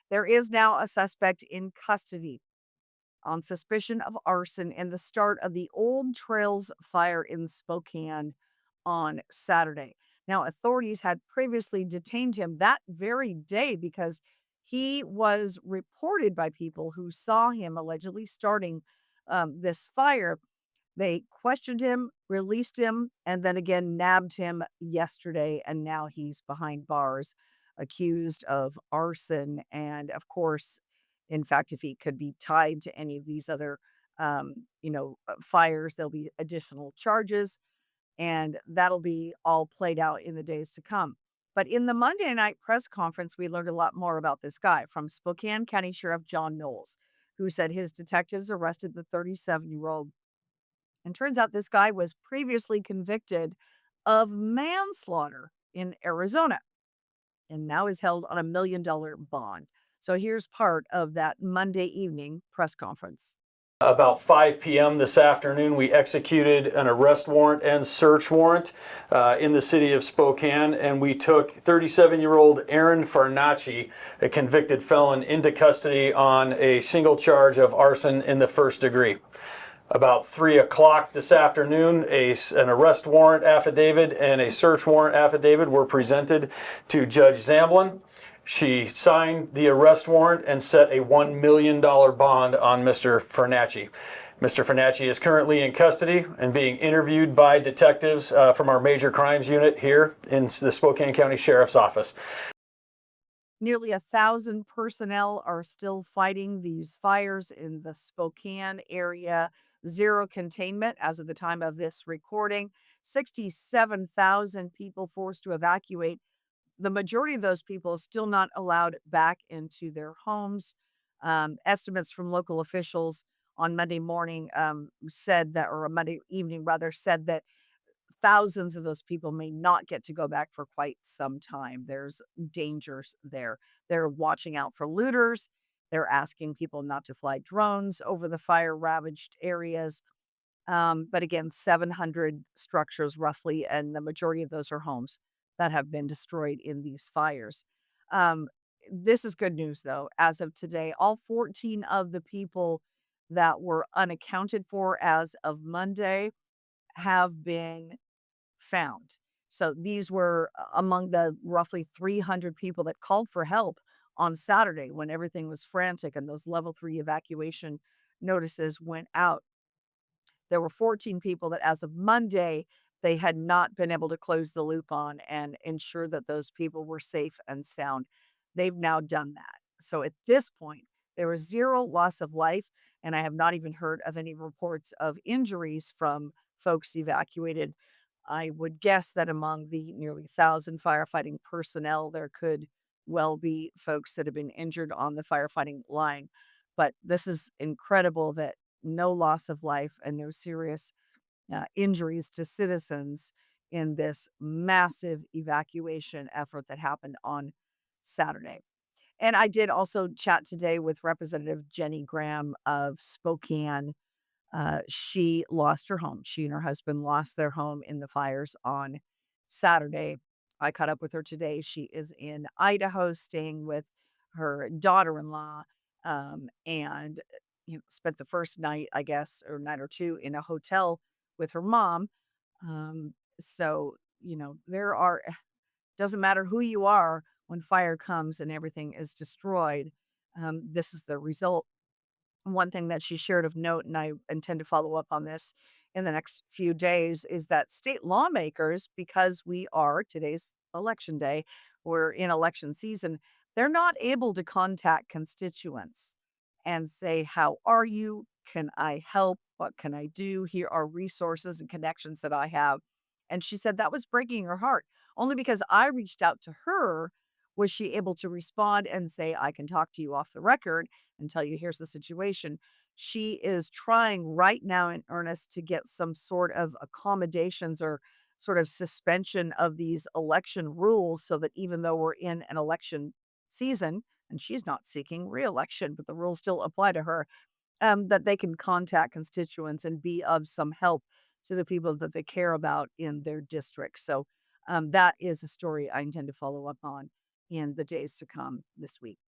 There is now a suspect in custody on suspicion of arson in the start of the Old Trails fire in Spokane on Saturday. Now, authorities had previously detained him that very day because he was reported by people who saw him allegedly starting this fire. They questioned him, released him, and then again nabbed him yesterday. And now he's behind bars, accused of arson. And of course, in fact, if he could be tied to any of these other, fires, there'll be additional charges, and that'll be all played out in the days to come. But in the Monday night press conference, we learned a lot more about this guy from Spokane County Sheriff John Nowels, who said his detectives arrested the 37-year-old. And turns out this guy was previously convicted of manslaughter in Arizona and now is held on $1 million bond. So here's part of that Monday evening press conference. About 5 p.m. this afternoon, we executed an arrest warrant and search warrant in the city of Spokane, and we took 37-year-old Aaron Fernaci, a convicted felon, into custody on a single charge of arson in the first degree. About 3 o'clock this afternoon, an arrest warrant affidavit and a search warrant affidavit were presented to Judge Zamblin. She signed the arrest warrant and set a $1 million bond on Mr. Fernaci. Mr. Fernaci is currently in custody and being interviewed by detectives from our major crimes unit here in the Spokane County Sheriff's Office. Nearly 1,000 personnel are still fighting these fires in the Spokane area. Zero containment as of the time of this recording. 67,000 people forced to evacuate. The majority of those people still not allowed back into their homes. Estimates from local officials on Monday morning said that, or Monday evening rather, said that thousands of those people may not get to go back for quite some time. There's dangers there. They're watching out for looters. They're asking people not to fly drones over the fire ravaged areas. But again, 700 structures roughly, and the majority of those are homes that have been destroyed in these fires. Um, this is good news, though. As of today, all 14 of the people that were unaccounted for as of Monday have been found. So these were among the roughly 300 people that called for help on Saturday when everything was frantic and those level 3 evacuation notices went out. There were 14 people that as of Monday, they had not been able to close the loop on and ensure that those people were safe and sound. They've now done that. So at this point, there was zero loss of life, and I have not even heard of any reports of injuries from folks evacuated. I would guess that among the nearly 1,000 firefighting personnel, there could well be folks that have been injured on the firefighting line. But this is incredible that no loss of life and no serious injuries to citizens in this massive evacuation effort that happened on Saturday. And I did also chat today with Representative Jenny Graham of Spokane. She lost her home. She and her husband lost their home in the fires on Saturday. I caught up with her today. She is in Idaho staying with her daughter in law, and spent the first night, I guess, or night or two in a hotel with her mom. So, there are, doesn't matter who you are when fire comes and everything is destroyed. This is the result. One thing that she shared of note, and I intend to follow up on this in the next few days, is that state lawmakers, because today's election day, we're in election season, they're not able to contact constituents and say, how are you? Can I help? What can I do? Here are resources and connections that I have. And she said that was breaking her heart. Only because I reached out to her was she able to respond and say, I can talk to you off the record and tell you here's the situation. She is trying right now in earnest to get some sort of accommodations or sort of suspension of these election rules so that even though we're in an election season and she's not seeking reelection, but the rules still apply to her, that they can contact constituents and be of some help to the people that they care about in their district. So that is a story I intend to follow up on in the days to come this week.